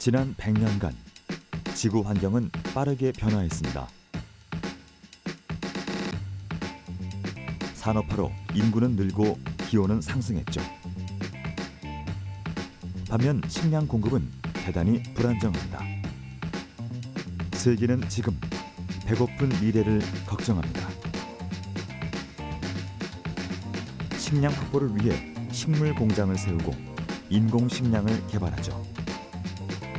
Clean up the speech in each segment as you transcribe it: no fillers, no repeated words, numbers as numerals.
지난 100년간 지구 환경은 빠르게 변화했습니다. 산업화로 인구는 늘고 기온은 상승했죠. 반면 식량 공급은 대단히 불안정합니다. 세계는 지금 배고픈 미래를 걱정합니다. 식량 확보를 위해 식물 공장을 세우고 인공 식량을 개발하죠.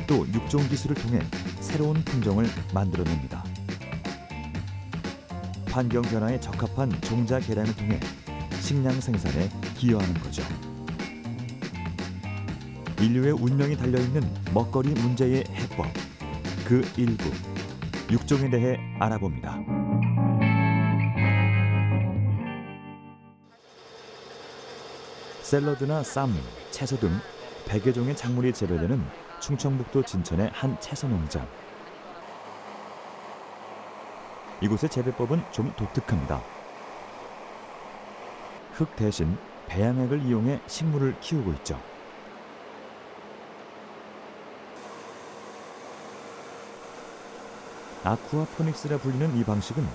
또 육종 기술을 통해 새로운 품종을 만들어냅니다. 환경 변화에 적합한 종자 개량을 통해 식량 생산에 기여하는 거죠. 인류의 운명이 달려있는 먹거리 문제의 해법, 그 일부, 육종에 대해 알아봅니다. 샐러드나 쌈, 채소 등 100여 종의 작물이 재배되는 충청북도 진천의 한 채소 농장. 이곳의 재배법은 좀 독특합니다. 흙 대신 배양액을 이용해 식물을 키우고 있죠. 아쿠아포닉스라 불리는 이 방식은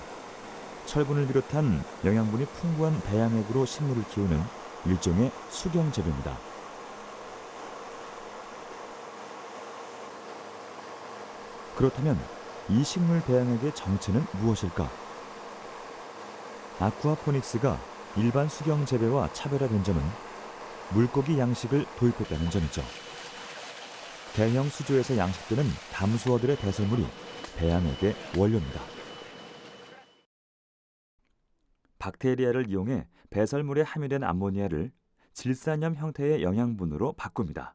철분을 비롯한 영양분이 풍부한 배양액으로 식물을 키우는 일종의 수경 재배입니다. 그렇다면 이 식물 배양액의 정체는 무엇일까? 아쿠아포닉스가 일반 수경 재배와 차별화된 점은 물고기 양식을 도입했다는 점이죠. 대형 수조에서 양식되는 담수어들의 배설물이 배양액의 원료입니다. 박테리아를 이용해 배설물에 함유된 암모니아를 질산염 형태의 영양분으로 바꿉니다.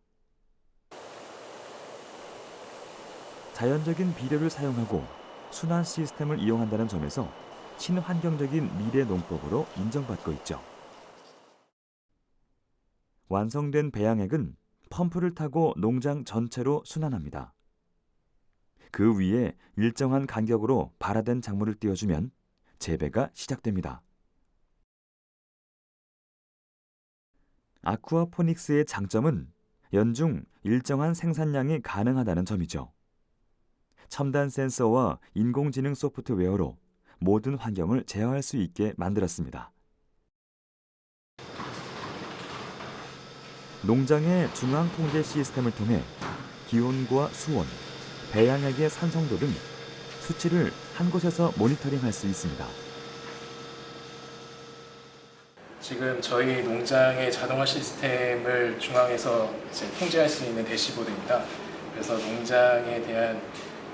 자연적인 비료를 사용하고 순환 시스템을 이용한다는 점에서 친환경적인 미래 농법으로 인정받고 있죠. 완성된 배양액은 펌프를 타고 농장 전체로 순환합니다. 그 위에 일정한 간격으로 발화된 작물을 띄워주면 재배가 시작됩니다. 아쿠아포닉스의 장점은 연중 일정한 생산량이 가능하다는 점이죠. 첨단 센서와 인공지능 소프트웨어로 모든 환경을 제어할 수 있게 만들었습니다. 농장의 중앙 통제 시스템을 통해 기온과 수온, 배양액의 산성도 등 수치를 한 곳에서 모니터링할 수 있습니다. 지금 저희 농장의 자동화 시스템을 중앙에서 통제할 수 있는 대시보드입니다. 그래서 농장에 대한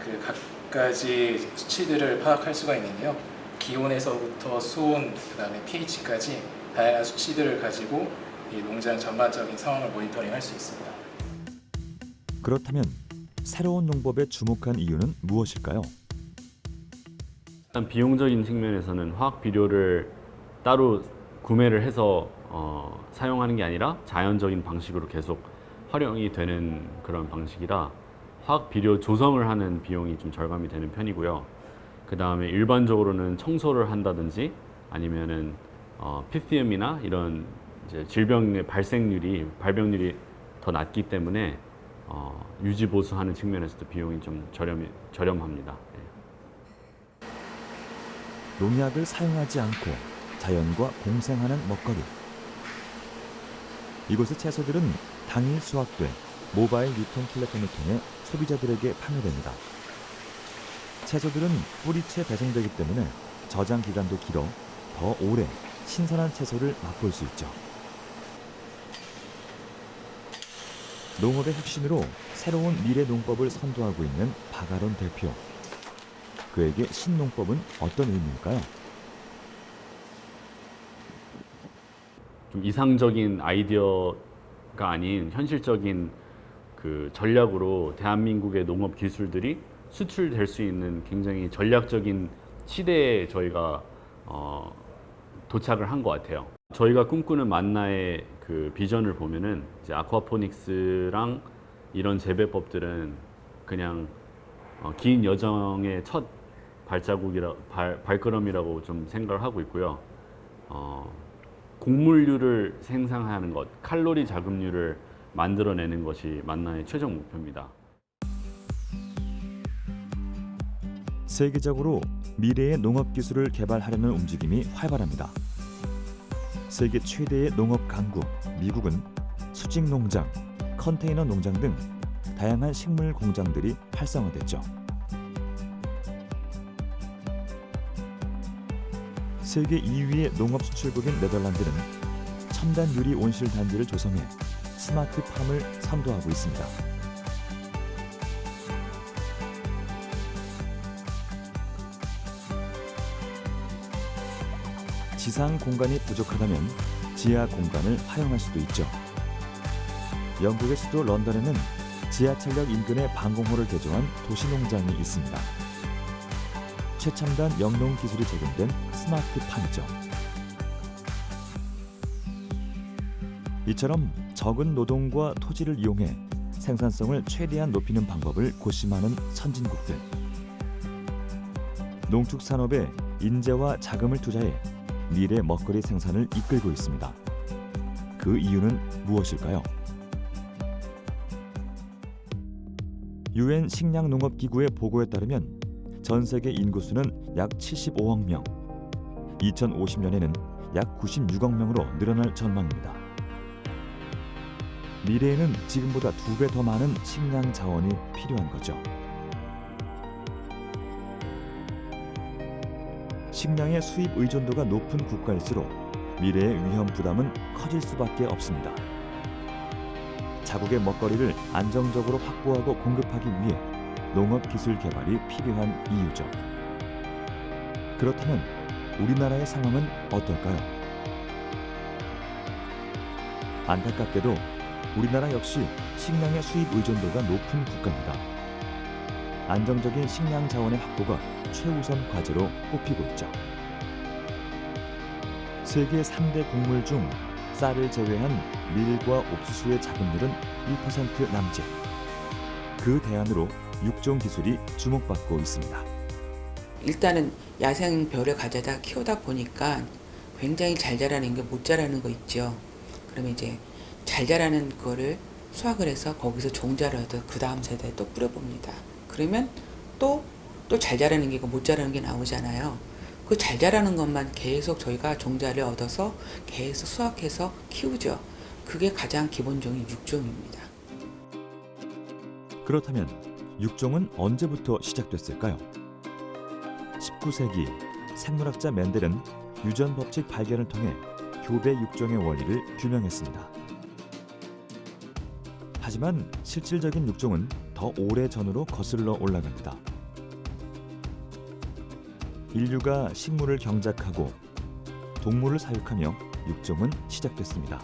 그 각가지 수치들을 파악할 수가 있는데요. 기온에서부터 수온, 그다음에 pH까지 다양한 수치들을 가지고 이 농장 전반적인 상황을 모니터링할 수 있습니다. 그렇다면 새로운 농법에 주목한 이유는 무엇일까요? 일단 비용적인 측면에서는 화학 비료를 따로 구매를 해서 사용하는 게 아니라 자연적인 방식으로 계속 활용이 되는 그런 방식이라 화학 비료 조성을 하는 비용이 좀 절감이 되는 편이고요. 그 다음에 일반적으로는 청소를 한다든지 아니면은 PCM이나 이런 이제 질병의 발병률이 더 낮기 때문에 유지 보수하는 측면에서도 비용이 좀 저렴합니다. 농약을 사용하지 않고 자연과 공생하는 먹거리. 이곳의 채소들은 당일 수확돼 모바일 유통 플랫폼을 통해 소비자들에게 판매됩니다. 채소들은 뿌리채 배송되기 때문에 저장 기간도 길어 더 오래 신선한 채소를 맛볼 수 있죠. 농업의 혁신으로 새로운 미래 농법을 선도하고 있는 박아론 대표. 그에게 신농법은 어떤 의미일까요? 좀 이상적인 아이디어가 아닌 현실적인 그 전략으로 대한민국의 농업 기술들이 수출될 수 있는 굉장히 전략적인 시대에 저희가 도착을 한 것 같아요. 저희가 꿈꾸는 만나의 그 비전을 보면은 이제 아쿠아포닉스랑 이런 재배법들은 그냥 긴 여정의 첫 발걸음이라고 좀 생각을 하고 있고요. 곡물류를 생산하는 것, 칼로리 자급류를 만들어내는 것이 만나의 최종 목표입니다. 세계적으로 미래의 농업 기술을 개발하려는 움직임이 활발합니다. 세계 최대의 농업 강국 미국은 수직 농장, 컨테이너 농장 등 다양한 식물 공장들이 활성화됐죠. 세계 2위의 농업 수출국인 네덜란드는 첨단 유리 온실 단지를 조성해 스마트팜을 선도하고 있습니다. 지상 공간이 부족하다면 지하 공간을 활용할 수도 있죠. 영국의 수도 런던에는 지하철역 인근에 방공호를 개조한 도시농장이 있습니다. 최첨단 영농 기술이 적용된 스마트팜이죠. 이처럼 적은 노동과 토지를 이용해 생산성을 최대한 높이는 방법을 고심하는 선진국들. 농축산업에 인재와 자금을 투자해 미래 먹거리 생산을 이끌고 있습니다. 그 이유는 무엇일까요? 유엔 식량농업기구의 보고에 따르면 전 세계 인구수는 약 75억 명, 2050년에는 약 96억 명으로 늘어날 전망입니다. 미래에는 지금보다 2배 더 많은 식량 자원이 필요한 거죠. 식량의 수입 의존도가 높은 국가일수록 미래의 위험 부담은 커질 수밖에 없습니다. 자국의 먹거리를 안정적으로 확보하고 공급하기 위해 농업 기술 개발이 필요한 이유죠. 그렇다면 우리나라의 상황은 어떨까요? 안타깝게도 우리나라 역시 식량의 수입 의존도가 높은 국가입니다. 안정적인 식량 자원의 확보가 최우선 과제로 꼽히고 있죠. 세계 3대 곡물 중 쌀을 제외한 밀과 옥수수의 자급률은 1% 남짓. 그 대안으로 육종 기술이 주목받고 있습니다. 일단은 야생별을 가져다 키우다 보니까 굉장히 잘 자라는 게 못 자라는 거 있죠. 그러면 이제 잘 자라는 거를 수확을 해서 거기서 종자를 얻어 그 다음 세대에 또 뿌려봅니다. 그러면 또 잘 자라는 게 있고 못 자라는 게 나오잖아요. 그 잘 자라는 것만 계속 저희가 종자를 얻어서 계속 수확해서 키우죠. 그게 가장 기본적인 육종입니다. 그렇다면 육종은 언제부터 시작됐을까요? 19세기 생물학자 맨델은 유전 법칙 발견을 통해 교배 육종의 원리를 규명했습니다. 하지만 실질적인 육종은 더 오래 전으로 거슬러 올라갑니다. 인류가 식물을 경작하고 동물을 사육하며 육종은 시작됐습니다.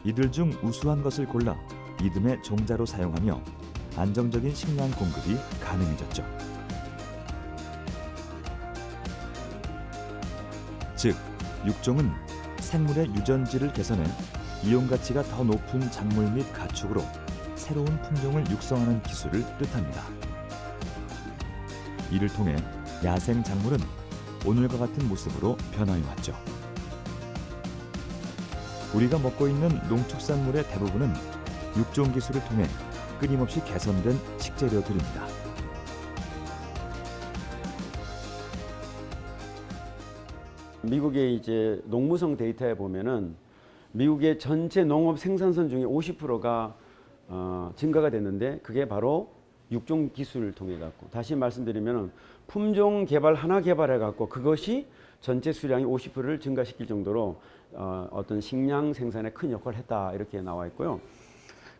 이들 중 우수한 것을 골라 이듬해 종자로 사용하며 안정적인 식량 공급이 가능해졌죠. 즉, 육종은 생물의 유전지를 개선해 이용 가치가 더 높은 작물 및 가축으로 새로운 품종을 육성하는 기술을 뜻합니다. 이를 통해 야생 작물은 오늘과 같은 모습으로 변화해 왔죠. 우리가 먹고 있는 농축산물의 대부분은 육종 기술을 통해 끊임없이 개선된 식재료들입니다. 미국의 이제 농무성 데이터에 보면은 미국의 전체 농업 생산선 중에 50%가 증가가 됐는데 그게 바로 육종 기술을 통해 갖고, 다시 말씀드리면은 품종 개발 하나 개발해 갖고 그것이 전체 수량이 50%를 증가시킬 정도로 어떤 식량 생산에 큰 역할을 했다, 이렇게 나와 있고요.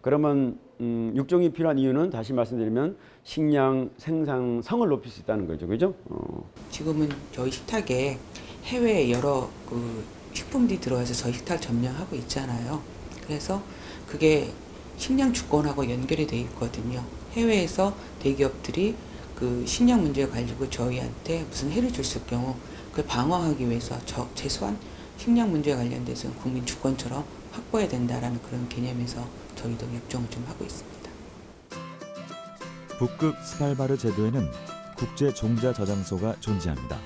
그러면 육종이 필요한 이유는 다시 말씀드리면 식량 생산성을 높일 수 있다는 거죠, 그죠? 지금은 저희 식탁에 해외 여러 식품들이 들어와서 저희 식탁을 점령하고 있잖아요. 그래서 그게 식량 주권하고 연결이 돼 있거든요. 해외에서 대기업들이 그 식량 문제를 가지고 저희한테 무슨 해를 줬을 경우 그걸 방어하기 위해서 최소한 식량 문제에 관련돼서 국민 주권처럼 확보해야 된다라는 그런 개념에서 저희도 육종을 좀 하고 있습니다. 북극 스발바르 제도에는 국제 종자 저장소가 존재합니다.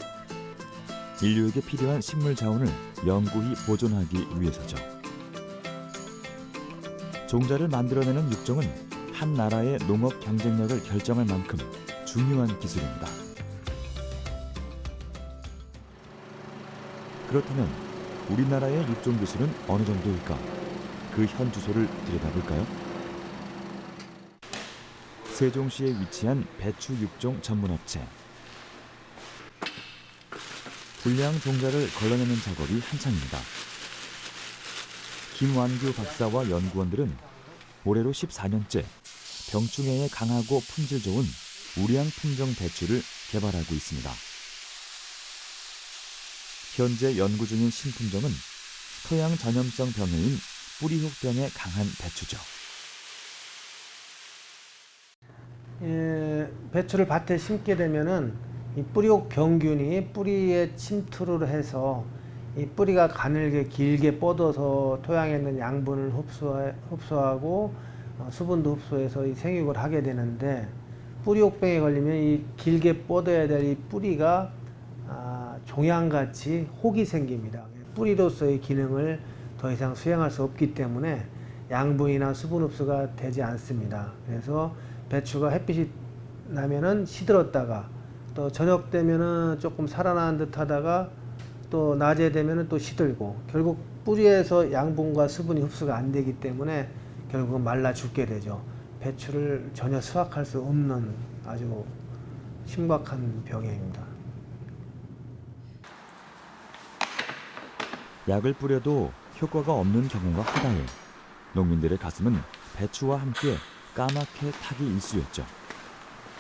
인류에게 필요한 식물 자원을 영구히 보존하기 위해서죠. 종자를 만들어내는 육종은 한 나라의 농업 경쟁력을 결정할 만큼 중요한 기술입니다. 그렇다면 우리나라의 육종 기술은 어느 정도일까? 그 현 주소를 들여다볼까요? 세종시에 위치한 배추 육종 전문업체. 불량 종자를 걸러내는 작업이 한창입니다. 김완규 박사와 연구원들은 올해로 14년째 병충해에 강하고 품질 좋은 우량 품종 배추를 개발하고 있습니다. 현재 연구 중인 신품종은 토양 전염성 병해인 뿌리혹병에 강한 배추죠. 배추를 밭에 심게 되면은 이 뿌리혹 병균이 뿌리에 침투를 해서 이 뿌리가 가늘게 길게 뻗어서 토양에 있는 양분을 흡수하고 수분도 흡수해서 이 생육을 하게 되는데, 뿌리혹병에 걸리면 이 길게 뻗어야 될 이 뿌리가 종양같이 혹이 생깁니다. 뿌리로서의 기능을 더 이상 수행할 수 없기 때문에 양분이나 수분 흡수가 되지 않습니다. 그래서 배추가 햇빛이 나면은 시들었다가 또 저녁 되면은 조금 살아나는 듯 하다가 또 낮에 되면은 또 시들고, 결국 뿌리에서 양분과 수분이 흡수가 안 되기 때문에 결국은 말라 죽게 되죠. 배추를 전혀 수확할 수 없는 아주 심각한 병해입니다. 약을 뿌려도 효과가 없는 경우가 허다해 농민들의 가슴은 배추와 함께 까맣게 타기 일쑤였죠.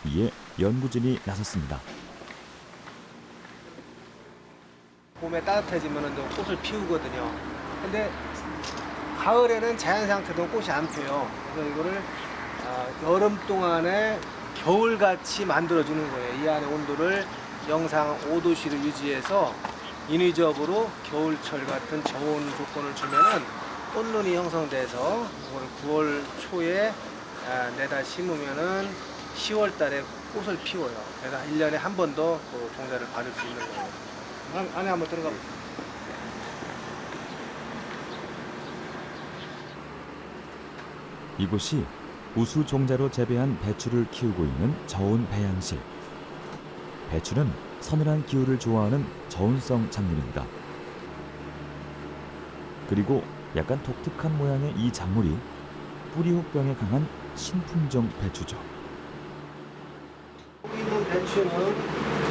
이에 연구진이 나섰습니다. 봄에 따뜻해지면 꽃을 피우거든요. 근데 가을에는 자연 상태도 꽃이 안 펴요. 그래서 이거를 여름 동안에 겨울같이 만들어주는 거예요. 이 안에 온도를 영상 5도씨를 유지해서 인위적으로 겨울철 같은 저온 조건을 주면은 꽃눈이 형성돼서 그걸 9월 초에 내다 심으면은 10월 달에 꽃을 피워요. 그래서 1년에 한 번 더 그 종자를 받을 수 있는 거예요. 안에 한번 들어가 보세요. 이곳이 우수 종자로 재배한 배추를 키우고 있는 저온 배양실. 배추는 서늘한 기후를 좋아하는 저온성 작물입니다. 그리고 약간 독특한 모양의 이 작물이 뿌리혹병에 강한 신품종 배추죠. 여기 있는 배추는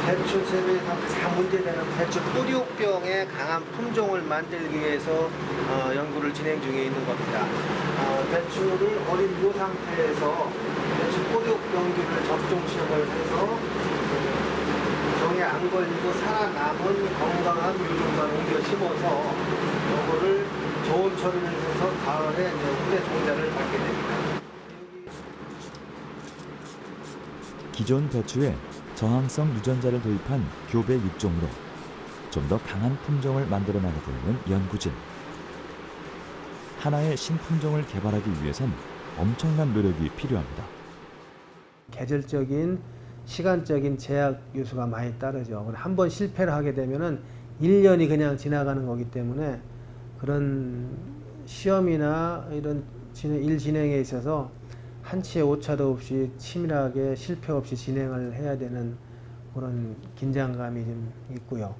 배추 재배에서 가장 문제되는 배추 뿌리혹병에 강한 품종을 만들기 위해서 연구를 진행 중에 있는 겁니다. 배추를 어린 요 상태에서 배추 뿌리혹병균을 접종 시험을 해서 병에 안 걸리고 살아남은 건강한 유종만 옮겨 심어서 이거를 좋은 처리를 해서 가을에 후대 종자를 받게 됩니다. 기존 배추에 저항성 유전자를 도입한 교배 육종으로 좀 더 강한 품종을 만들어 나가고 있는 연구진. 하나의 신품종을 개발하기 위해선 엄청난 노력이 필요합니다. 계절적인 시간적인 제약 요소가 많이 따르죠. 한 번 실패를 하게 되면은 1년이 그냥 지나가는 거기 때문에 그런 시험이나 이런 일 진행에 있어서 한치의 오차도 없이 치밀하게 실패 없이 진행을 해야 되는 그런 긴장감이 좀 있고요.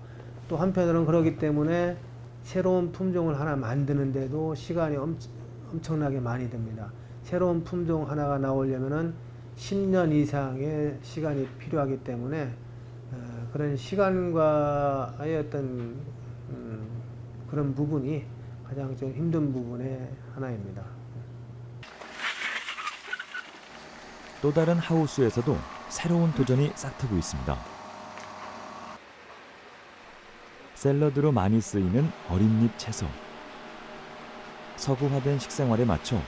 또 한편으로는 그렇기 때문에 새로운 품종을 하나 만드는데도 시간이 엄청나게 많이 듭니다. 새로운 품종 하나가 나오려면은 10년 이상의 시간이 필요하기 때문에 그런 시간과의 어떤 그런 부분이 가장 좀 힘든 부분의 하나입니다. 또 다른 하우스에서도 새로운 도전이 싹트고 있습니다. 샐러드로 많이 쓰이는 어린잎 채소. 서구화된 식생활에 맞춰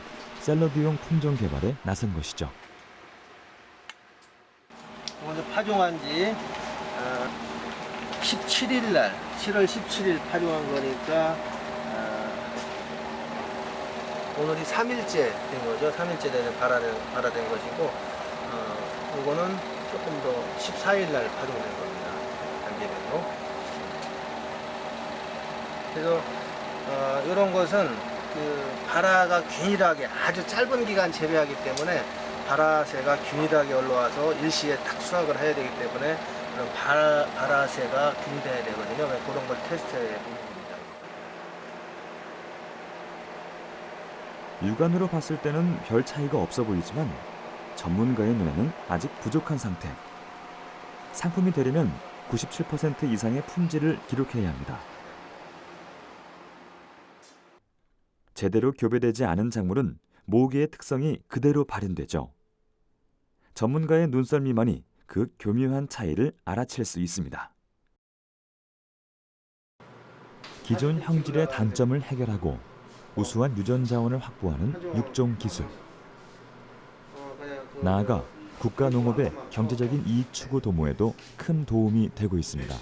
샐러드용 품종 개발에 나선 것이죠. 먼저 파종한 지 17일 날, 7월 17일 파종한 거니까 오늘이 3일째 된 거죠. 3일째 되는 발화된 것이고, 이거는 조금 더 14일 날 파종된 겁니다. 단계별로. 그래서 이런 것은 그 발화가 균일하게 아주 짧은 기간 재배하기 때문에 발화새가 균일하게 올라와서 일시에 딱 수확을 해야 되기 때문에 그런 발화세가 붕대되거든요. 그런 걸 테스트해 본 겁니다. 육안으로 봤을 때는 별 차이가 없어 보이지만 전문가의 눈에는 아직 부족한 상태. 상품이 되려면 97% 이상의 품질을 기록해야 합니다. 제대로 교배되지 않은 작물은 모기의 특성이 그대로 발현되죠. 전문가의 눈썰미만이 그 교묘한 차이를 알아챌 수 있습니다. 기존 형질의 단점을 해결하고 우수한 유전 자원을 확보하는 육종 기술. 나아가 국가 농업의 경제적인 이익 추구 도모에도 큰 도움이 되고 있습니다.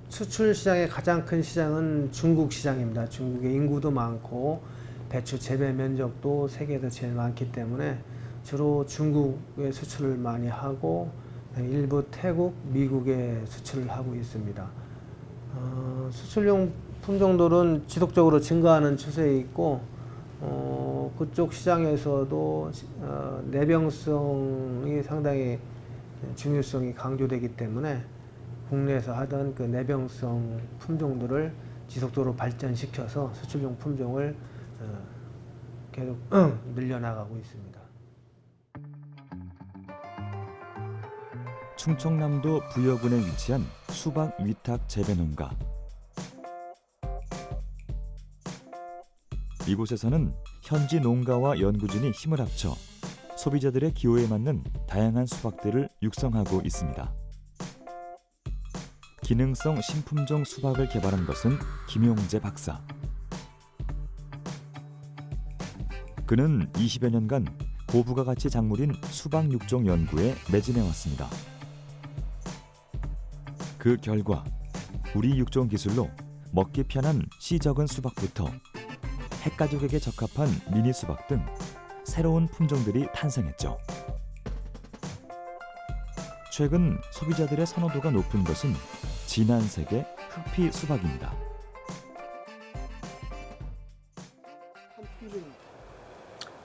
수출 시장의 가장 큰 시장은 중국 시장입니다. 중국의 인구도 많고 배추 재배 면적도 세계에서 제일 많기 때문에 주로 중국에 수출을 많이 하고 일부 태국, 미국에 수출을 하고 있습니다. 수출용 품종들은 지속적으로 증가하는 추세에 있고 그쪽 시장에서도 내병성이 상당히 중요성이 강조되기 때문에 국내에서 하던 그 내병성 품종들을 지속적으로 발전시켜서 수출용 품종을 계속 늘려나가고 있습니다. 충청남도 부여군에 위치한 수박 위탁 재배 농가. 이곳에서는 현지 농가와 연구진이 힘을 합쳐 소비자들의 기호에 맞는 다양한 수박들을 육성하고 있습니다. 기능성 신품종 수박을 개발한 것은 김용재 박사. 그는 20여 년간 고부가 가치 작물인 수박 육종 연구에 매진해왔습니다. 그 결과 우리 육종 기술로 먹기 편한 씨 적은 수박부터 핵가족에게 적합한 미니 수박 등 새로운 품종들이 탄생했죠. 최근 소비자들의 선호도가 높은 것은 진한색의 흑피 수박입니다.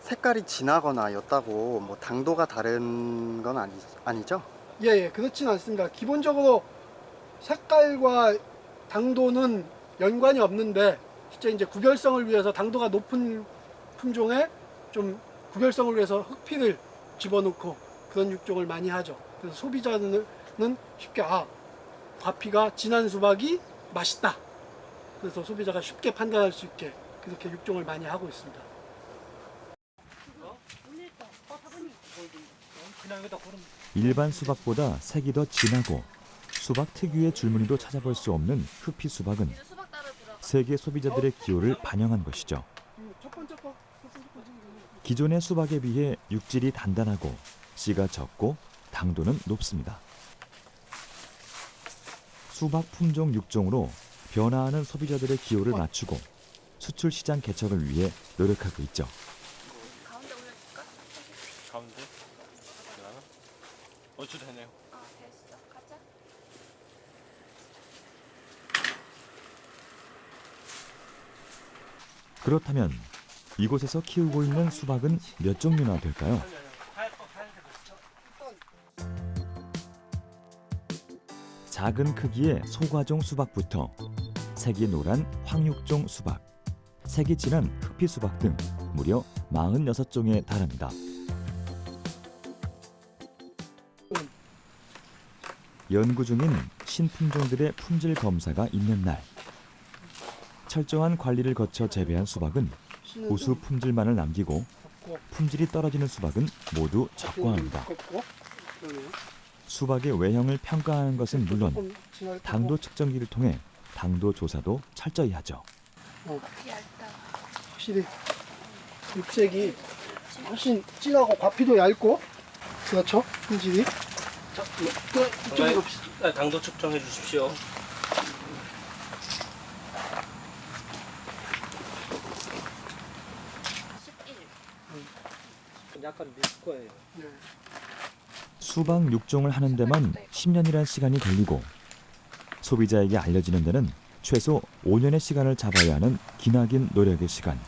색깔이 진하거나 옅다고 뭐 당도가 다른 건 아니죠? 예, 그렇진 않습니다. 기본적으로 색깔과 당도는 연관이 없는데 실제 이제 구별성을 위해서 당도가 높은 품종에 좀 구별성을 위해서 흑피를 집어넣고 그런 육종을 많이 하죠. 그래서 소비자는 쉽게 과피가 진한 수박이 맛있다. 그래서 소비자가 쉽게 판단할 수 있게 그렇게 육종을 많이 하고 있습니다. 일반 수박보다 색이 더 진하고 수박 특유의 줄무늬도 찾아볼 수 없는 흑피 수박은 세계 소비자들의 기호를 반영한 것이죠. 기존의 수박에 비해 육질이 단단하고 씨가 적고 당도는 높습니다. 수박 품종 육종으로 변화하는 소비자들의 기호를 맞추고 수출 시장 개척을 위해 노력하고 있죠. 가운데 올려줄까? 가운데? 어쭈 되네요. 됐어. 가자. 그렇다면 이곳에서 키우고 있는 수박은 몇 종류나 될까요? 작은 크기의 소과종 수박부터 색이 노란 황육종 수박, 색이 진한 흑피 수박 등 무려 46종에 달합니다. 연구 중인 신품종들의 품질 검사가 있는 날, 철저한 관리를 거쳐 재배한 수박은 우수 품질만을 남기고 품질이 떨어지는 수박은 모두 적과합니다. 수박의 외형을 평가하는 것은 물론 당도 측정기를 통해 당도 조사도 철저히 하죠. 확실히 육색이 훨씬 진하고 과피도 얇고 그렇죠? 품질이. 자, 이쪽에 봅시다. 당도 측정해 주십시오. 약간 밀 거예요. 수박 육종을 하는 데만 10년이란 시간이 걸리고 소비자에게 알려지는 데는 최소 5년의 시간을 잡아야 하는 기나긴 노력의 시간.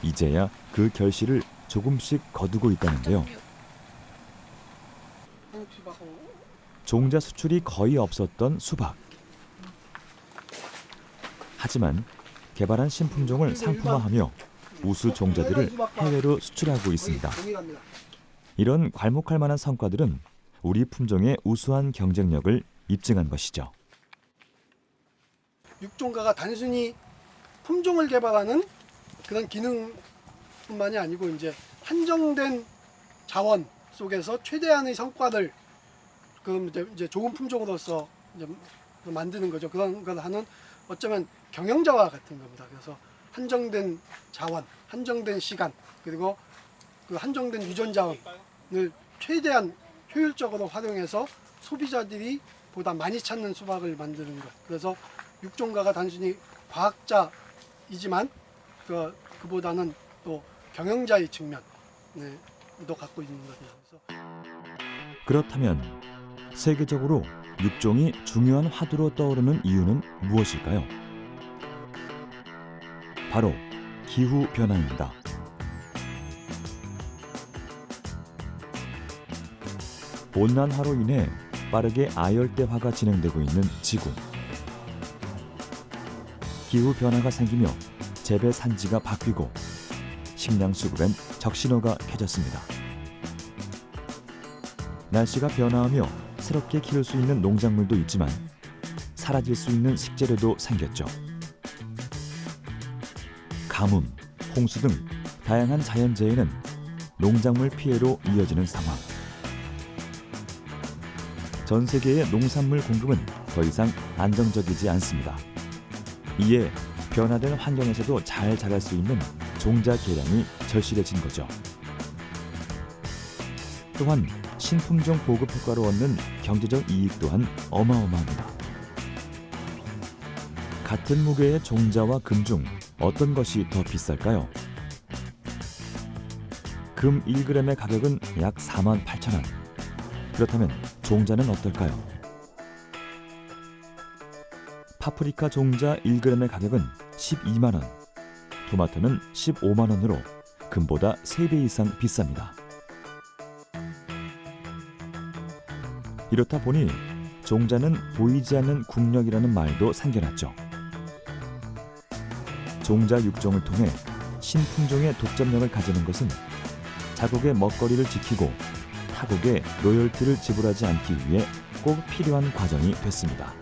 이제야 그 결실을 조금씩 거두고 있다는데요. 종자 수출이 거의 없었던 수박. 하지만 개발한 신품종을 상품화하며 우수 종자들을 해외로 수출하고 있습니다. 이런 괄목할 만한 성과들은 우리 품종의 우수한 경쟁력을 입증한 것이죠. 육종가가 단순히 품종을 개발하는 그런 기능뿐만이 아니고 이제 한정된 자원 속에서 최대한의 성과를 이제 좋은 품종으로서 이제 만드는 거죠. 그런 걸 하는 어쩌면 경영자와 같은 겁니다. 그래서 한정된 자원, 한정된 시간, 그리고 그 한정된 유전 자원을 최대한 효율적으로 활용해서 소비자들이 보다 많이 찾는 수박을 만드는 것. 그래서 육종가가 단순히 과학자이지만 그보다는 또 경영자의 측면도 갖고 있는 거죠. 그렇다면 세계적으로 육종이 중요한 화두로 떠오르는 이유는 무엇일까요? 바로 기후 변화입니다. 온난화로 인해 빠르게 아열대화가 진행되고 있는 지구. 기후 변화가 생기며 재배 산지가 바뀌고 식량 수급엔 적신호가 켜졌습니다. 날씨가 변화하며 새롭게 키울 수 있는 농작물도 있지만 사라질 수 있는 식재료도 생겼죠. 가뭄, 홍수 등 다양한 자연재해는 농작물 피해로 이어지는 상황. 전 세계의 농산물 공급은 더 이상 안정적이지 않습니다. 이에 변화된 환경에서도 잘 자랄 수 있는 종자 개량이 절실해진 거죠. 또한 신품종 보급 효과로 얻는 경제적 이익 또한 어마어마합니다. 같은 무게의 종자와 금 중 어떤 것이 더 비쌀까요? 금 1g의 가격은 약 48,000원. 그렇다면 종자는 어떨까요? 파프리카 종자 1g의 가격은 12만 원, 토마토는 15만 원으로 금보다 3배 이상 비쌉니다. 이렇다 보니 종자는 보이지 않는 국력이라는 말도 생겨났죠. 종자 육종을 통해 신품종의 독점력을 가지는 것은 자국의 먹거리를 지키고 타국에 로열티를 지불하지 않기 위해 꼭 필요한 과정이 됐습니다.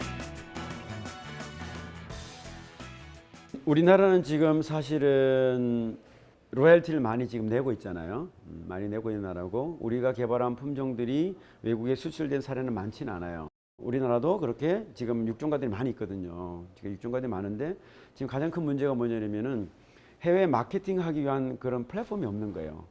우리나라는 지금 사실은 로열티를 많이 지금 내고 있잖아요. 많이 내고 있는 나라고 우리가 개발한 품종들이 외국에 수출된 사례는 많지는 않아요. 우리나라도 그렇게 지금 육종가들이 많이 있거든요. 지금 육종가들이 많은데 지금 가장 큰 문제가 뭐냐면은 해외 마케팅하기 위한 그런 플랫폼이 없는 거예요.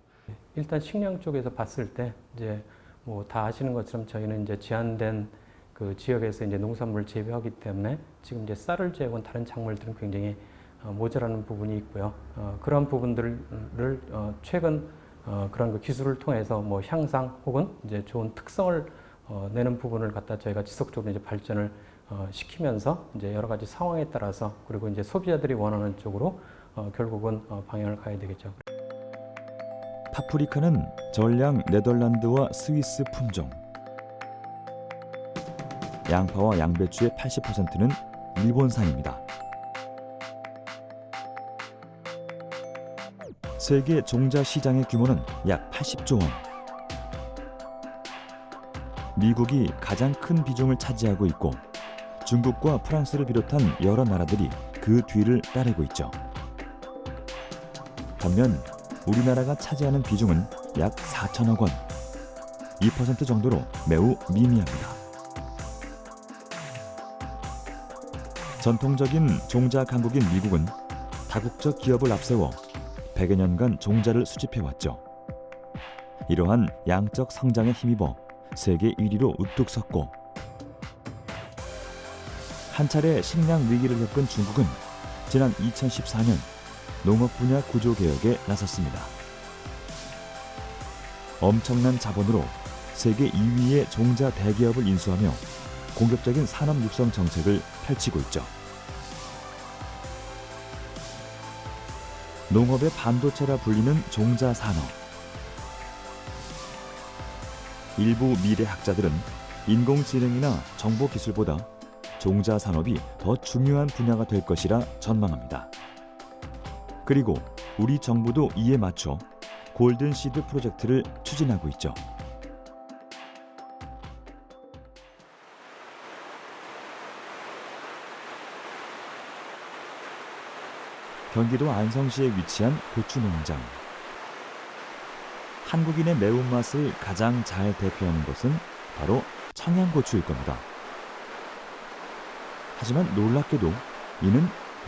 일단 식량 쪽에서 봤을 때 이제 뭐 다 아시는 것처럼 저희는 이제 제한된 그 지역에서 이제 농산물을 재배하기 때문에 지금 이제 쌀을 제외한 다른 작물들은 굉장히 모자라는 부분이 있고요. 그런 부분들을 최근 그런 그 기술을 통해서 뭐 향상 혹은 이제 좋은 특성을 내는 부분을 갖다 저희가 지속적으로 이제 발전을 시키면서 이제 여러 가지 상황에 따라서 그리고 이제 소비자들이 원하는 쪽으로 결국은 방향을 가야 되겠죠. 파프리카는 전량 네덜란드와 스위스 품종. 양파와 양배추의 80%는 일본산입니다. 세계 종자 시장의 규모는 약 80조 원. 미국이 가장 큰 비중을 차지하고 있고 중국과 프랑스를 비롯한 여러 나라들이 그 뒤를 따르고 있죠. 반면 우리나라가 차지하는 비중은 약 4천억 원, 2% 정도로 매우 미미합니다. 전통적인 종자 강국인 미국은 다국적 기업을 앞세워 100여 년간 종자를 수집해왔죠. 이러한 양적 성장에 힘입어 세계 1위로 우뚝 섰고 한 차례 식량 위기를 겪은 중국은 지난 2014년 농업 분야 구조개혁에 나섰습니다. 엄청난 자본으로 세계 2위의 종자 대기업을 인수하며 공격적인 산업 육성 정책을 펼치고 있죠. 농업의 반도체라 불리는 종자 산업. 일부 미래학자들은 인공지능이나 정보기술보다 종자 산업이 더 중요한 분야가 될 것이라 전망합니다. 그리고 우리 정부도 이에 맞춰 골든시드 프로젝트를 추진하고 있죠. 경기도 안성시에 위치한 고추 농장. 한국인의 매운맛을 가장 잘 대표하는 것은 바로 청양고추일 겁니다. 하지만 놀랍게도 이는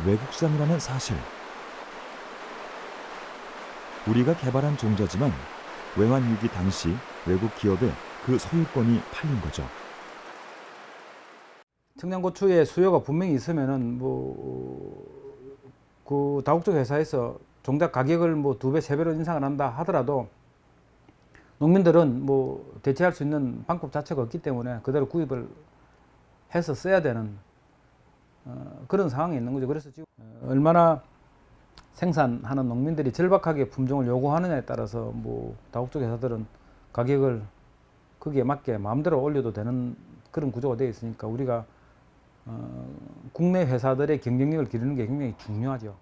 외국산이라는 사실. 우리가 개발한 종자지만 외환위기 당시 외국 기업에 그 소유권이 팔린 거죠. 청양고추의 수요가 분명히 있으면은 그 다국적 회사에서 종자 가격을 2배, 3배로 인상을 한다 하더라도 농민들은 대체할 수 있는 방법 자체가 없기 때문에 그대로 구입을 해서 써야 되는 그런 상황에 있는 거죠. 그래서 지금 얼마나 생산하는 농민들이 절박하게 품종을 요구하느냐에 따라서 다국적 회사들은 가격을 거기에 맞게 마음대로 올려도 되는 그런 구조가 되어 있으니까 우리가 국내 회사들의 경쟁력을 기르는 게 굉장히 중요하죠.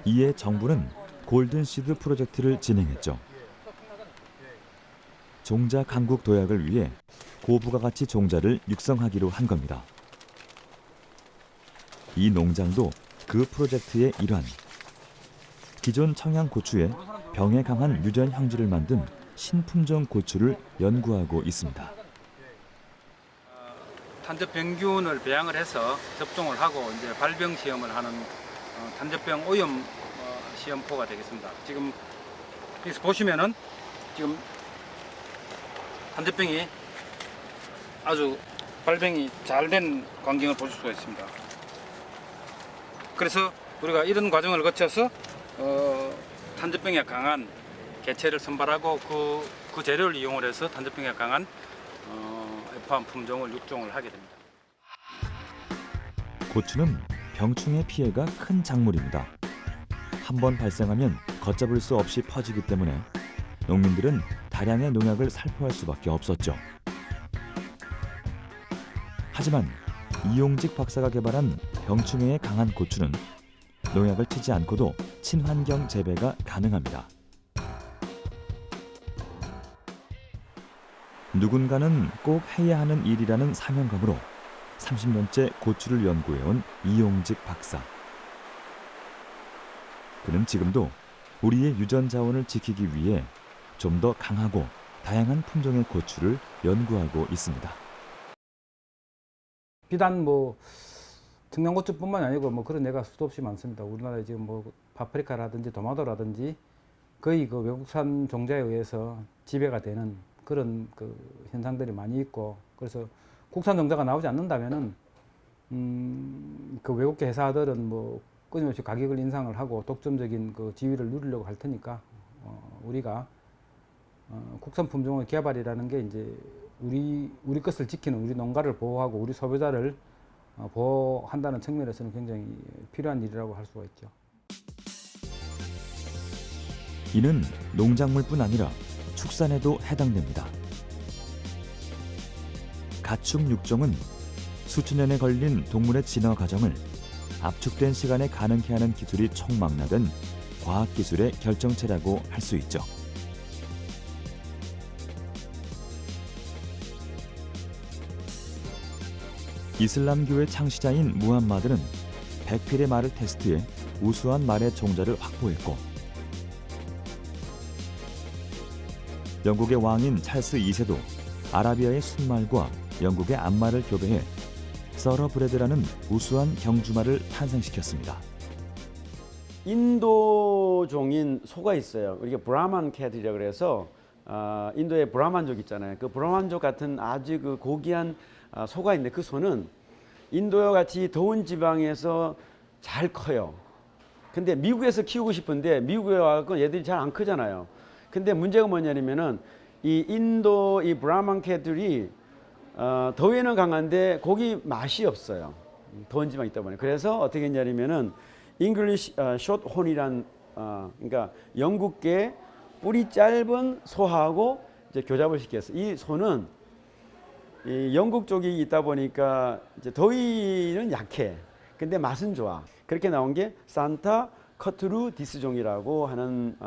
이에 정부는 골든시드 프로젝트를 진행했죠. 종자 강국 도약을 위해 고부가 가치 종자를 육성하기로 한 겁니다. 이 농장도 그 프로젝트의 일환. 기존 청양고추에 병에 강한 유전 형질을 만든 신품종 고추를 연구하고 있습니다. 탄저병균을 배양을 해서 접종을 하고 이제 발병 시험을 하는 탄저병 오염 시험포가 되겠습니다. 지금 여기서 보시면은 지금 탄저병이 아주 발병이 잘 된 광경을 보실 수가 있습니다. 그래서 우리가 이런 과정을 거쳐서 탄저병에 강한 개체를 선발하고 그 재료를 이용을 해서 탄저병에 강한 F1 품종을 육종을 하게 됩니다. 고추는 병충해 피해가 큰 작물입니다. 한번 발생하면 걷잡을 수 없이 퍼지기 때문에 농민들은 다량의 농약을 살포할 수밖에 없었죠. 하지만 이용직 박사가 개발한 병충해에 강한 고추는 농약을 치지 않고도 친환경 재배가 가능합니다. 누군가는 꼭 해야 하는 일이라는 사명감으로 30년째 고추를 연구해온 이용직 박사. 그는 지금도 우리의 유전 자원을 지키기 위해 좀 더 강하고 다양한 품종의 고추를 연구하고 있습니다. 비단 청양고추뿐만이 아니고 그런 애가 수도 없이 많습니다. 우리나라에 지금 파프리카라든지 토마토라든지 거의 그 외국산 종자에 의해서 지배가 되는 그런 현상들이 많이 있고, 그래서 국산 종자가 나오지 않는다면은 그 외국계 회사들은 끊임없이 가격을 인상을 하고 독점적인 그 지위를 누리려고 할 테니까 우리가 국산 품종의 개발이라는 게 이제 우리 것을 지키는 우리 농가를 보호하고 우리 소비자를 보호한다는 측면에서는 굉장히 필요한 일이라고 할 수가 있죠. 이는 농작물뿐 아니라 축산에도 해당됩니다. 가축 육종은 수천 년에 걸린 동물의 진화 과정을 압축된 시간에 가능케 하는 기술이 총망라된 과학기술의 결정체라고 할 수 있죠. 이슬람교의 창시자인 무함마드는 백필의 말을 테스트해 우수한 말의 종자를 확보했고, 영국의 왕인 찰스 2세도 아라비아의 순말과 영국의 암말을 교배해 서러브레드라는 우수한 경주말을 탄생시켰습니다. 인도종인 소가 있어요. 우리가 브라만 캣이라고 그래서 인도의 브라만족 있잖아요. 그 브라만족 같은 아주 그 고귀한 소가 있는데 그 소는 인도와 같이 더운 지방에서 잘 커요. 근데 미국에서 키우고 싶은데 미국에 와서 얘들이 잘 안 크잖아요. 근데 문제가 뭐냐면은 이 인도 이 브라만 캣들이 더위에는 강한데 고기 맛이 없어요. 더운 지방이 있다 보니. 그래서 어떻게 했냐면은 잉글리시 숏혼이란 그러니까 영국계 뿌리 짧은 소하고 이제 교잡을 시켰어요. 이 소는 이 영국 쪽이 있다 보니까 이제 더위는 약해. 근데 맛은 좋아. 그렇게 나온 게 산타 커트루 디스종이라고 하는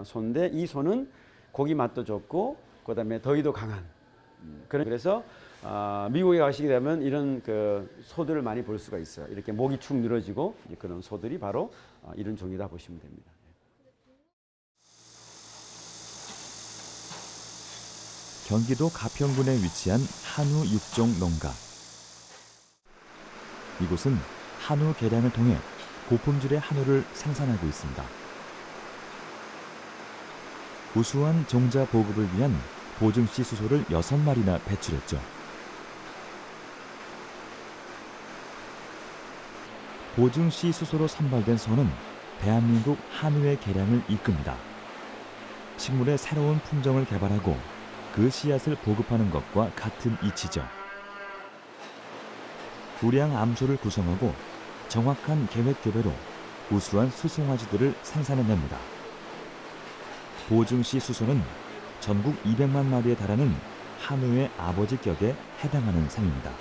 소인데 이 소는 고기 맛도 좋고 그다음에 더위도 강한. 그래서 미국에 가시게 되면 이런 그 소들을 많이 볼 수가 있어요. 이렇게 목이 축 늘어지고 그런 소들이 바로 이런 종이다 보시면 됩니다. 경기도 가평군에 위치한 한우 육종 농가. 이곳은 한우 개량을 통해 고품질의 한우를 생산하고 있습니다. 우수한 종자 보급을 위한 보증씨 수소를 6마리나 배출했죠. 보증씨 수소로 선발된 소는 대한민국 한우의 개량을 이끕니다. 식물의 새로운 품종을 개발하고 그 씨앗을 보급하는 것과 같은 이치죠. 우량 암소를 구성하고 정확한 계획 교배로 우수한 수송아지들을 생산해냅니다. 보증씨 수소는 전국 200만 마리에 달하는 한우의 아버지격에 해당하는 셈입니다.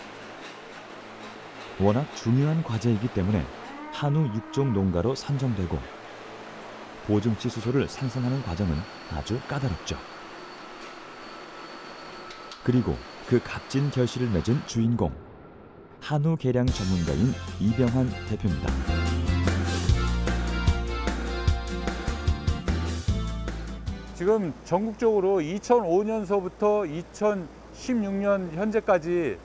워낙 중요한 과제이기 때문에 한우 육종 농가로 선정되고 보증씨 수소를 생산하는 과정은 아주 까다롭죠. 그리고 그 값진 결실을 맺은 주인공, 한우 개량 전문가인 이병환 대표입니다. 지금 전국적으로 2005년서부터 2016년 현재까지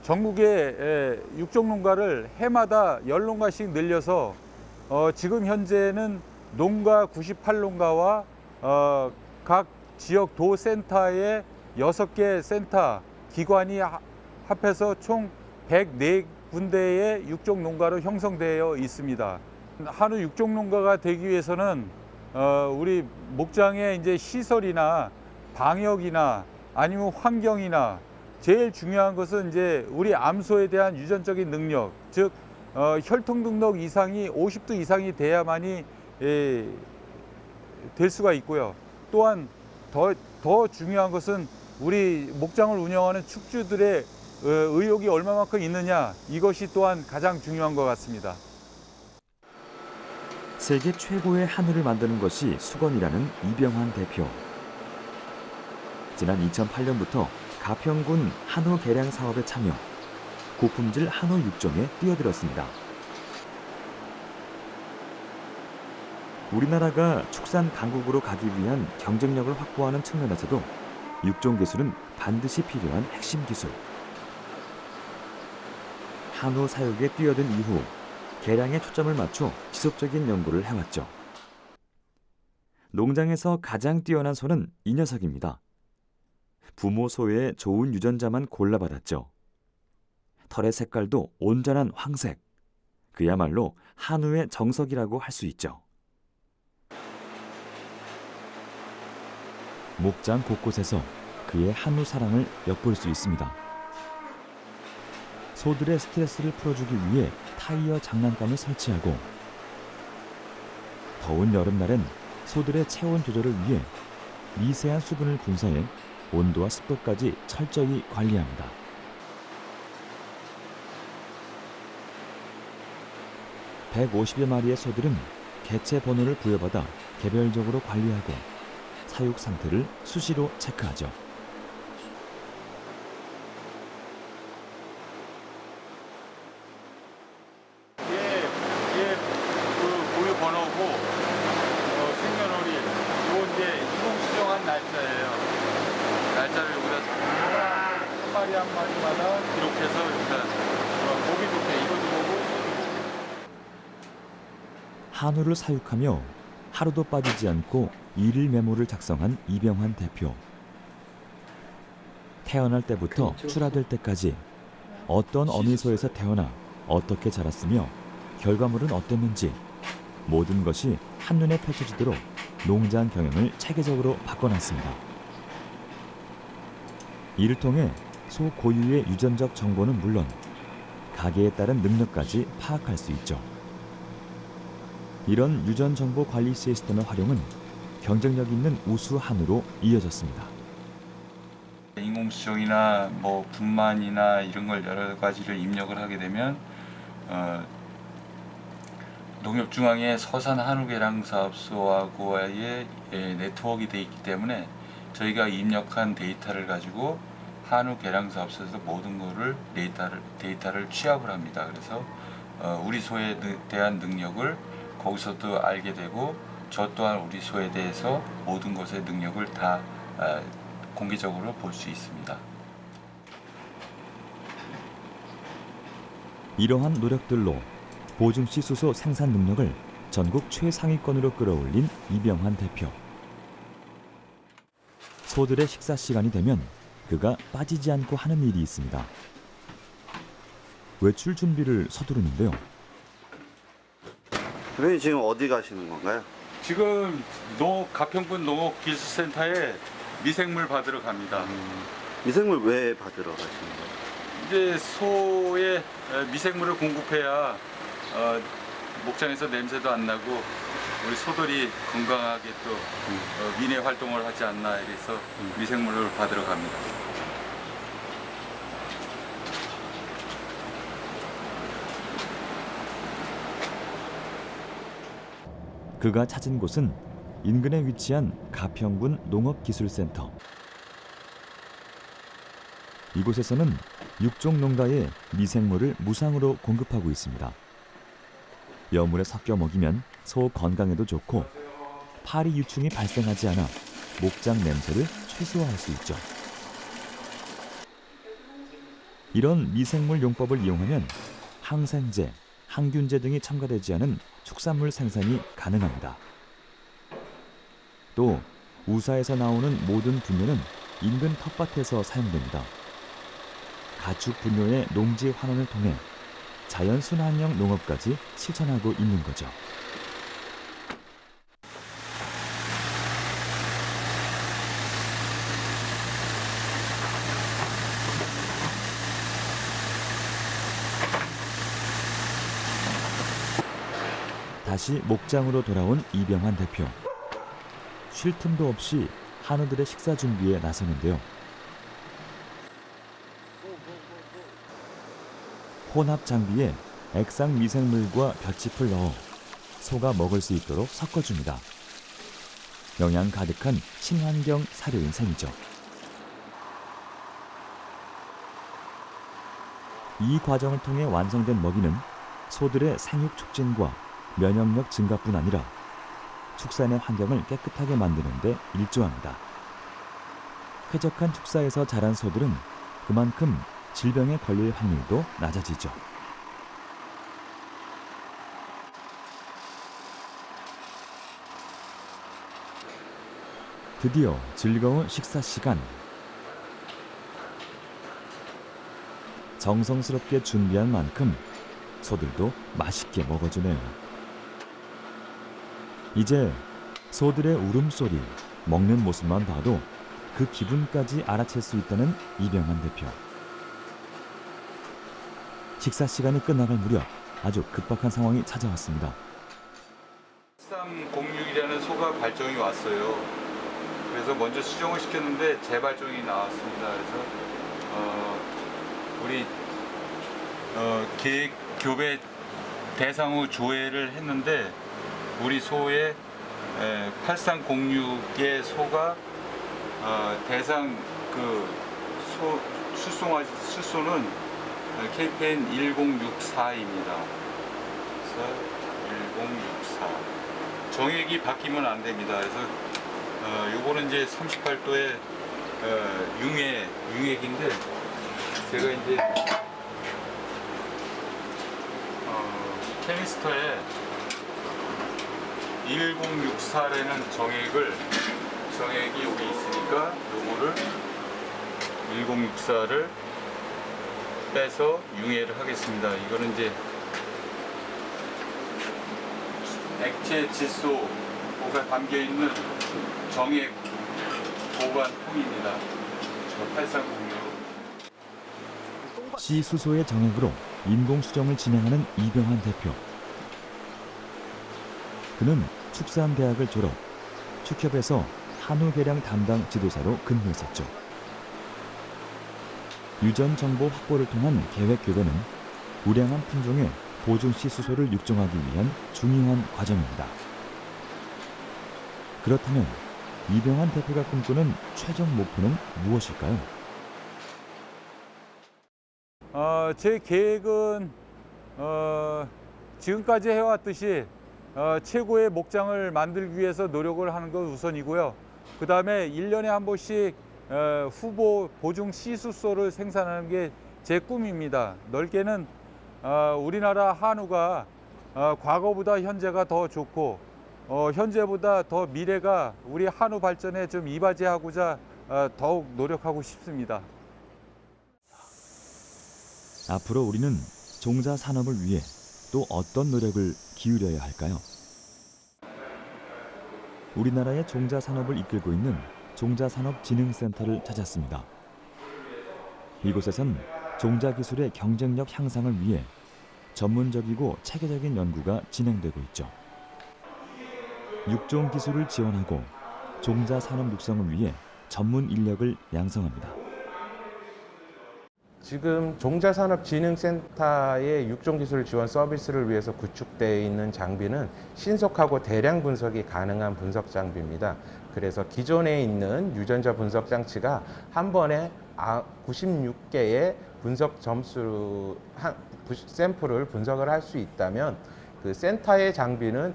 전국의 육종 농가를 해마다 10농가씩 늘려서 지금 현재는 농가 98농가와 각 지역 도센터의 6개 센터 기관이 합해서 총 104군데의 육종 농가로 형성되어 있습니다. 한우 육종 농가가 되기 위해서는 우리 목장의 이제 시설이나 방역이나 아니면 환경이나 제일 중요한 것은 이제 우리 암소에 대한 유전적인 능력, 즉 혈통 등록 이상이 50도 이상이 돼야만이 될 수가 있고요. 또한 더 중요한 것은 우리 목장을 운영하는 축주들의 의욕이 얼마만큼 있느냐, 이것이 또한 가장 중요한 것 같습니다. 세계 최고의 한우를 만드는 것이 수건이라는 이병환 대표. 지난 2008년부터 가평군 한우 개량 사업에 참여, 고품질 한우 육종에 뛰어들었습니다. 우리나라가 축산 강국으로 가기 위한 경쟁력을 확보하는 측면에서도 육종 기술은 반드시 필요한 핵심 기술. 한우 사육에 뛰어든 이후 개량에 초점을 맞춰 지속적인 연구를 해왔죠. 농장에서 가장 뛰어난 소는 이 녀석입니다. 부모 소의 좋은 유전자만 골라받았죠. 털의 색깔도 온전한 황색. 그야말로 한우의 정석이라고 할 수 있죠. 목장 곳곳에서 그의 한우 사랑을 엿볼 수 있습니다. 소들의 스트레스를 풀어주기 위해 타이어 장난감을 설치하고 더운 여름날엔 소들의 체온 조절을 위해 미세한 수분을 분사해 온도와 습도까지 철저히 관리합니다. (150여) 마리의 소들은 개체 번호를 부여받아 개별적으로 관리하고 사육 상태를 수시로 체크하죠. 그 고유 번호고 생년월일 이거 이제 인공 수정한 날짜예요. 날짜를 여기다 한 마리 한 마리마다 기록해서 여기다 보기 좋게 이것도 보고. 한우를 사육하며 하루도 빠지지 않고 일일 메모를 작성한 이병환 대표. 태어날 때부터 출하될 때까지 어떤 어미소에서 태어나 어떻게 자랐으며 결과물은 어땠는지 모든 것이 한눈에 펼쳐지도록 농장 경영을 체계적으로 바꿔놨습니다. 이를 통해 소 고유의 유전적 정보는 물론 가게에 따른 능력까지 파악할 수 있죠. 이런 유전 정보 관리 시스템의 활용은 경쟁력 있는 우수 한우로 이어졌습니다. 인공수정이나 뭐 분만이나 이런 걸 여러 가지를 입력을 하게 되면 농협중앙의 서산 한우계량사업소하고의 네트워크가 되어 있기 때문에 저희가 입력한 데이터를 가지고 한우계량사업소에서 모든 거를 데이터를 취합을 합니다. 그래서 우리 소에 대한 능력을 거기서도 알게 되고 저 또한 우리 소에 대해서 모든 것의 능력을 다 공개적으로 볼 수 있습니다. 이러한 노력들로 보증시 수소 생산 능력을 전국 최상위권으로 끌어올린 이병환 대표. 소들의 식사 시간이 되면 그가 빠지지 않고 하는 일이 있습니다. 외출 준비를 서두르는데요. 선생님 지금 어디 가시는 건가요? 지금 가평군 농업기술센터에 미생물 받으러 갑니다. 미생물 왜 받으러 가시는 거예요? 이제 소에 미생물을 공급해야 목장에서 냄새도 안 나고 우리 소들이 건강하게 또 민해 활동을 하지 않나 이래서 미생물을 받으러 갑니다. 그가 찾은 곳은 인근에 위치한 가평군 농업기술센터. 이곳에서는 육종 농가에 미생물을 무상으로 공급하고 있습니다. 여물에 섞여 먹이면 소 건강에도 좋고 파리 유충이 발생하지 않아 목장 냄새를 최소화할 수 있죠. 이런 미생물 용법을 이용하면 항생제, 항균제 등이 첨가되지 않은 축산물 생산이 가능합니다. 또 우사에서 나오는 모든 분뇨는 인근 텃밭에서 사용됩니다. 가축 분뇨의 농지 환원을 통해 자연 순환형 농업까지 실천하고 있는 거죠. 다시 목장으로 돌아온 이병환 대표. 쉴 틈도 없이 한우들의 식사 준비에 나서는데요. 혼합 장비에 액상 미생물과 볏짚을 넣어 소가 먹을 수 있도록 섞어줍니다. 영양 가득한 친환경 사료인 셈이죠. 이 과정을 통해 완성된 먹이는 소들의 생육 촉진과 면역력 증가뿐 아니라 축산의 환경을 깨끗하게 만드는 데 일조합니다. 쾌적한 축사에서 자란 소들은 그만큼 질병에 걸릴 확률도 낮아지죠. 드디어 즐거운 식사 시간. 정성스럽게 준비한 만큼 소들도 맛있게 먹어주네요. 이제 소들의 울음소리, 먹는 모습만 봐도 그 기분까지 알아챌 수 있다는 이병환 대표. 식사 시간이 끝나갈 무렵 아주 급박한 상황이 찾아왔습니다. 1306이라는 소가 발정이 왔어요. 그래서 먼저 수정을 시켰는데 재발정이 나왔습니다. 그래서 우리 교배 대상후 조회를 했는데 우리 소의 8306의 소가 대상 수소는 KPN 1064입니다. 그래서 1064. 정액이 바뀌면 안 됩니다. 그래서 요거는 이제 38도의 융액인데 제가 이제 캐니스터에 1064라는 정액이 여기 있으니까 요거를 1064를 빼서 융해를 하겠습니다. 이거는 이제 액체 질소가 담겨 있는 정액 보관 통입니다. 8306. 시수소의 정액으로 인공수정을 진행하는 이병환 대표. 그는 축산대학을 졸업, 축협에서 한우계량 담당 지도사로 근무했었죠. 유전 정보 확보를 통한 계획 교대는 우량한 품종의 보증시 수소를 육종하기 위한 중요한 과정입니다. 그렇다면 이병환 대표가 꿈꾸는 최종 목표는 무엇일까요? 제 계획은 지금까지 해왔듯이 최고의 목장을 만들기 위해서 노력을 하는 것 우선이고요. 그 다음에 1년에 한 번씩 후보 보증 시수소를 생산하는 게 제 꿈입니다. 넓게는 우리나라 한우가 과거보다 현재가 더 좋고 현재보다 더 미래가 우리 한우 발전에 좀 이바지하고자 더욱 노력하고 싶습니다. 앞으로 우리는 종자 산업을 위해 또 어떤 노력을 기울여야 할까요? 우리나라의 종자 산업을 이끌고 있는 종자산업진흥센터를 찾았습니다. 이곳에선 종자 기술의 경쟁력 향상을 위해 전문적이고 체계적인 연구가 진행되고 있죠. 육종 기술을 지원하고 종자 산업 육성을 위해 전문 인력을 양성합니다. 지금 종자산업진흥센터의 육종기술 지원 서비스를 위해서 구축되어 있는 장비는 신속하고 대량 분석이 가능한 분석 장비입니다. 그래서 기존에 있는 유전자 분석 장치가 한 번에 96개의 분석 점수 샘플을 분석을 할 수 있다면 그 센터의 장비는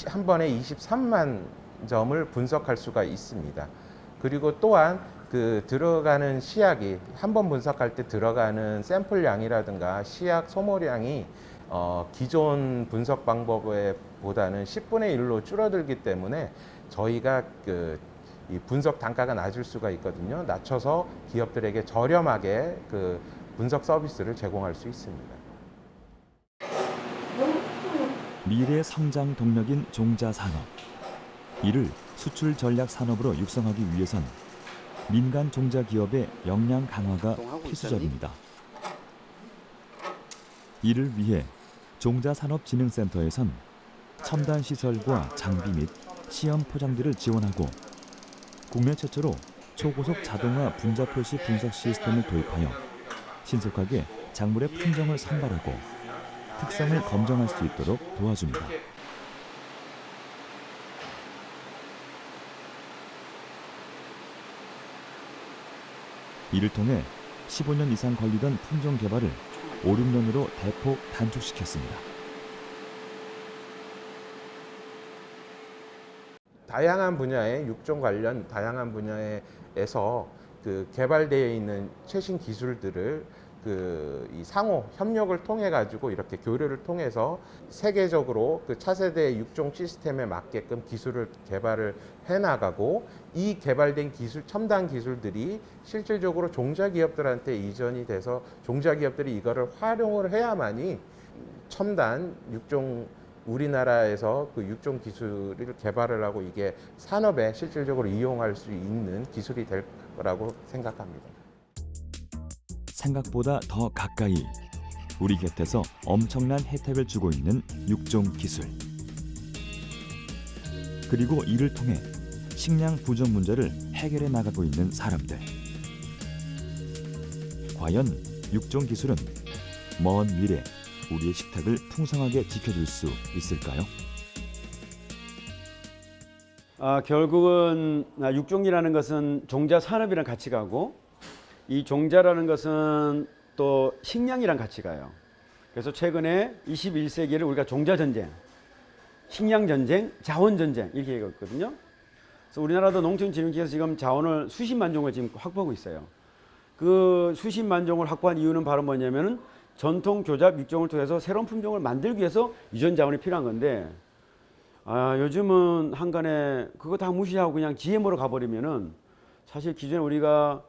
한 번에 23만 점을 분석할 수가 있습니다. 그리고 또한 그 들어가는 시약이 한 번 분석할 때 들어가는 샘플량이라든가 시약 소모량이 기존 분석 방법에 보다는 10분의 1로 줄어들기 때문에 저희가 이 분석 단가가 낮을 수가 있거든요. 낮춰서 기업들에게 저렴하게 그 분석 서비스를 제공할 수 있습니다. 미래 성장 동력인 종자 산업. 이를 수출 전략 산업으로 육성하기 위해선 민간 종자 기업의 역량 강화가 필수적입니다. 이를 위해 종자산업진흥센터에선 첨단 시설과 장비 및 시험 포장지를 지원하고 국내 최초로 초고속 자동화 분자 표시 분석 시스템을 도입하여 신속하게 작물의 품종을 선발하고 특성을 검정할 수 있도록 도와줍니다. 이를 통해 15년 이상 걸리던 품종 개발을 5, 6년으로 대폭 단축시켰습니다. 다양한 분야의 육종 관련 다양한 분야에서 그 개발되어 있는 최신 기술들을 이 상호 협력을 통해 가지고 이렇게 교류를 통해서 세계적으로 그 차세대 육종 시스템에 맞게끔 기술을 개발을 해 나가고 이 개발된 기술 첨단 기술들이 실질적으로 종자 기업들한테 이전이 돼서 종자 기업들이 이거를 활용을 해야만이 첨단 육종 우리나라에서 그 육종 기술을 개발을 하고 이게 산업에 실질적으로 이용할 수 있는 기술이 될 거라고 생각합니다. 생각보다 더 가까이 우리 곁에서 엄청난 혜택을 주고 있는 육종 기술. 그리고 이를 통해 식량 부족 문제를 해결해 나가고 있는 사람들. 과연 육종 기술은 먼 미래 우리의 식탁을 풍성하게 지켜줄 수 있을까요? 결국은 육종이라는 것은 종자 산업이랑 같이 가고 이 종자라는 것은 또 식량이랑 같이 가요. 그래서 최근에 21세기를 우리가 종자 전쟁, 식량 전쟁, 자원 전쟁 이렇게 얘기했거든요. 그래서 우리나라도 농촌진흥청에서 지금 자원을 수십만 종을 지금 확보하고 있어요. 그 수십만 종을 확보한 이유는 바로 뭐냐면은 전통 교잡 육종을 통해서 새로운 품종을 만들기 위해서 유전 자원이 필요한 건데 요즘은 한간에 그거 다 무시하고 그냥 GMO로 가버리면은 사실 기존에 우리가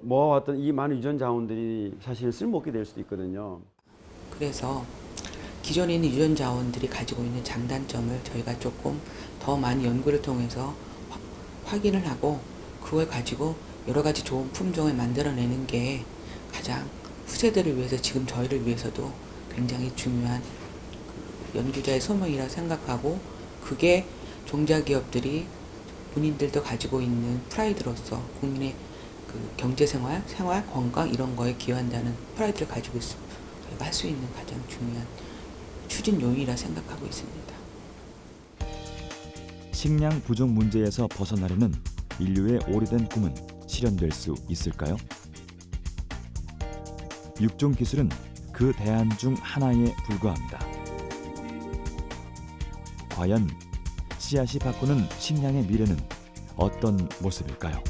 모아왔던 이 많은 유전 자원들이 사실 쓸모없게 될 수도 있거든요. 그래서 기존에 있는 유전 자원들이 가지고 있는 장단점을 저희가 조금 더 많은 연구를 통해서 확인을 하고 그걸 가지고 여러 가지 좋은 품종을 만들어내는 게 가장 후세대를 위해서 지금 저희를 위해서도 굉장히 중요한 연구자의 소명이라 생각하고 그게 종자 기업들이 본인들도 가지고 있는 프라이드로서 국민의 그 경제생활, 생활, 건강 이런 거에 기여한다는 프라이드를 가지고 저희가 할 수 있는 가장 중요한 추진 요인이라 생각하고 있습니다. 식량 부족 문제에서 벗어나려는 인류의 오래된 꿈은 실현될 수 있을까요? 육종 기술은 그 대안 중 하나에 불과합니다. 과연 씨앗이 바꾸는 식량의 미래는 어떤 모습일까요?